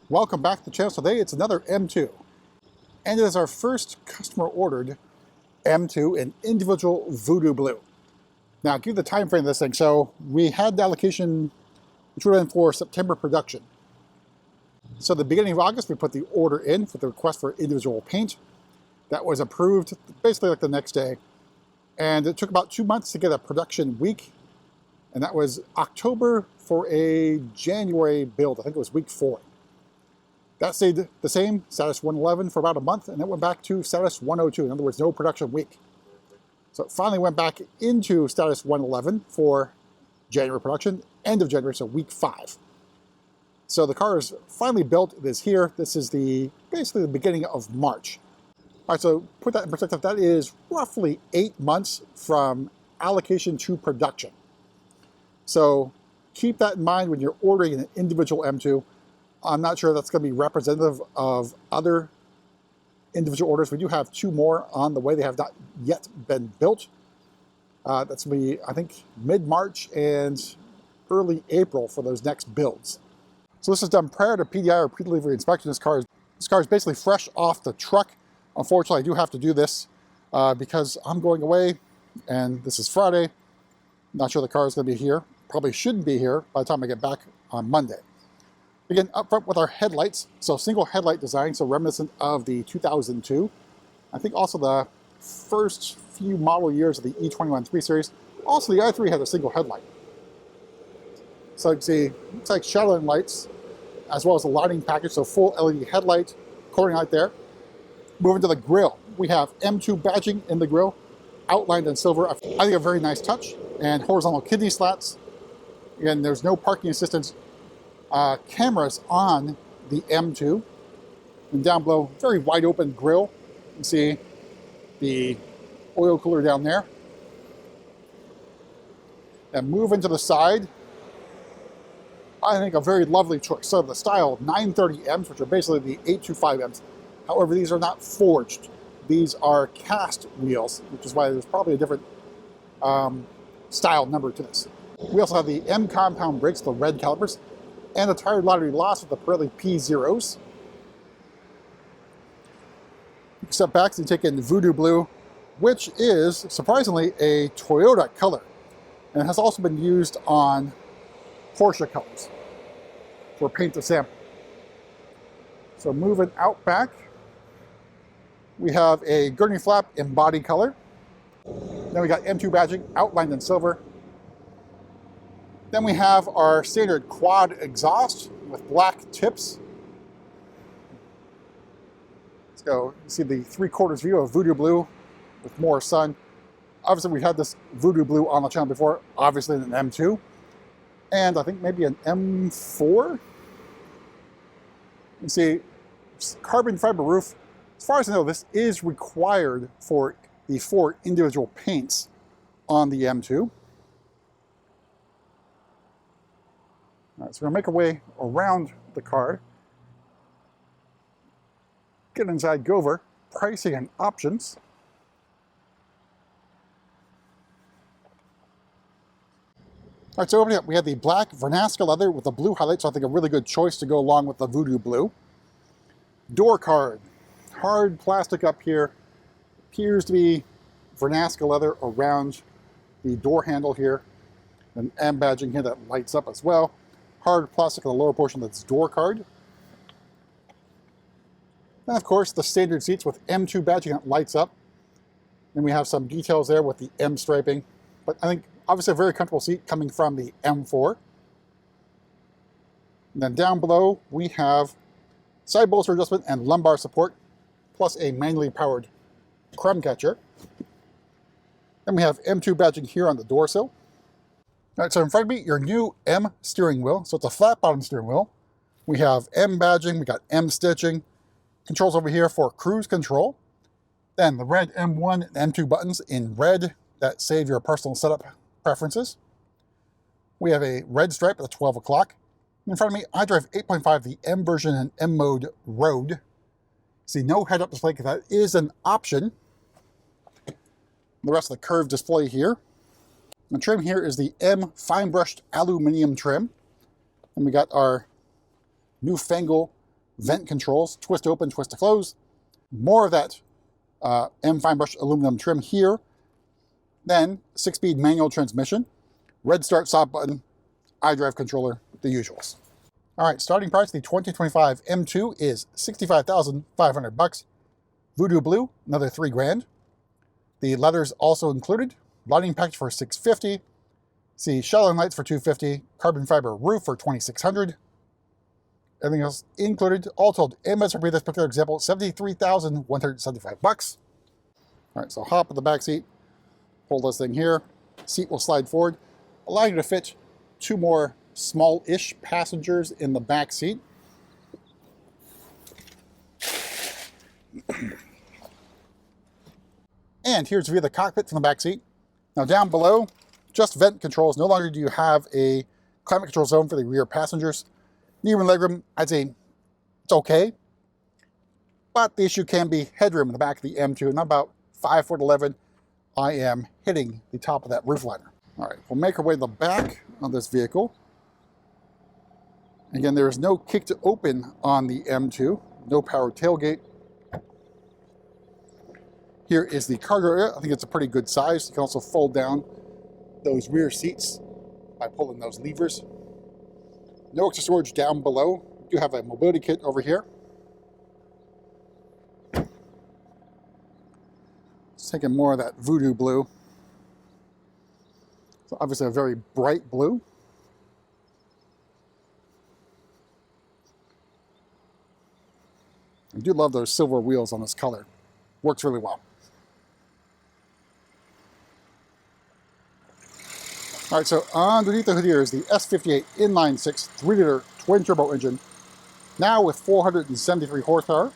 Welcome back to the channel. Today it's another M2, and it is our first customer ordered M2 in individual Voodoo Blue. Now, give the time frame of this thing. So we had the allocation, which would have been for September production. So the beginning of August, we put the order in for the request for individual paint. That was approved basically like the next day. And it took about 2 months to get a production week. And that was October for a January build. I think it was week 4. That stayed the same, status 111 for about a month, and it went back to status 102. In other words, no production week. So it finally went back into status 111 for January production, end of January, so week 5. So the car is finally built. It is here. This is basically the beginning of March. All right, so put that in perspective. That is roughly 8 months from allocation to production. So keep that in mind when you're ordering an individual M2. I'm not sure that's going to be representative of other individual orders. We do have 2 more on the way. They have not yet been built. That's going to be, I think, mid-March and early April for those next builds. So this is done prior to PDI or pre-delivery inspection. This car is basically fresh off the truck. Unfortunately, I do have to do this because I'm going away, and this is Friday. Not sure the car is going to be here. Probably shouldn't be here by the time I get back on Monday. Again, up front with our headlights. So single headlight design, so reminiscent of the 2002. I think also the first few model years of the E21 3 Series. Also the i3 had a single headlight. So you can see, it's like shadowing lights, as well as the lighting package, so full LED headlight, cornering light there. Moving to the grille. We have M2 badging in the grille, outlined in silver. I think a very nice touch. And horizontal kidney slats. Again, there's no parking assistance cameras on the M2. And down below, very wide open grille. You can see the oil cooler down there. And move into the side. I think a very lovely choice. So the style 930Ms, which are basically the 825Ms. However, these are not forged. These are cast wheels, which is why there's probably a different style number to this. We also have the M compound brakes, the red calipers, and the tire lottery loss with the Pirelli P0s. Step back to take in Voodoo Blue, which is surprisingly a Toyota color, and it has also been used on Porsche colors for paint to sample. So moving out back, we have a gurney flap in body color. Then we got M2 badging outlined in silver. Then we have our standard quad exhaust with black tips. Let's go. You see the 3/4 view of Voodoo Blue with more sun. Obviously, we've had this Voodoo Blue on the channel before, obviously in an M2. And I think maybe an M4. You can see carbon fiber roof. As far as I know, this is required for the 4 individual paints on the M2. All right, so we're going to make our way around the car. Get inside, go over pricing and options. All right, so opening up, we have the black Vernasca leather with the blue highlights, so I think a really good choice to go along with the Voodoo Blue. Door card, hard plastic up here. Appears to be Vernasca leather around the door handle here. An M badging here that lights up as well. Hard plastic on the lower portion that's door card. And of course, the standard seats with M2 badging that lights up. And we have some details there with the M striping. But I think obviously a very comfortable seat coming from the M4. And then down below, we have side bolster adjustment and lumbar support, plus a manually powered crumb catcher. Then we have M2 badging here on the door sill. All right, so in front of me, your new M steering wheel. So it's a flat bottom steering wheel. We have M badging, we got M stitching. Controls over here for cruise control. Then the red M1 and M2 buttons in red that save your personal setup preferences. We have a red stripe at the 12 o'clock. In front of me, I drive 8.5, the M version and M mode road. See, no head-up display, because that is an option. The rest of the curved display here. The trim here is the M fine brushed aluminum trim. And we got our newfangled vent controls, twist to open, twist to close. More of that M fine brush aluminum trim here. Then 6-speed manual transmission, red start stop button, iDrive controller, the usuals. All right, starting price, the 2025 M2 is $65,500. Voodoo Blue, another $3,000. The leather's also included. Lighting package for $650. See shuttering lights for $250. Carbon fiber roof for $2,600. Everything else included. All told, MSRP this particular example, $73,175. All right, so hop in the back seat. Hold this thing here. Seat will slide forward, allowing you to fit 2 more small-ish passengers in the back seat. And here's a view of the cockpit from the back seat. Now down below, just vent controls. No longer do you have a climate control zone for the rear passengers. Knee room, legroom, I'd say it's okay. But the issue can be headroom in the back of the M2. And I'm about 5'11". I am hitting the top of that roof liner. All right, we'll make our way to the back of this vehicle. Again, there is no kick to open on the M2. No power tailgate. Here is the cargo area. I think it's a pretty good size. You can also fold down those rear seats by pulling those levers. No extra storage down below. You do have a mobility kit over here. Let's take in more of that Voodoo Blue. So obviously a very bright blue. I do love those silver wheels on this color. Works really well. All right, so underneath the hood here is the S58 inline-6 3-liter twin-turbo engine, now with 473 horsepower.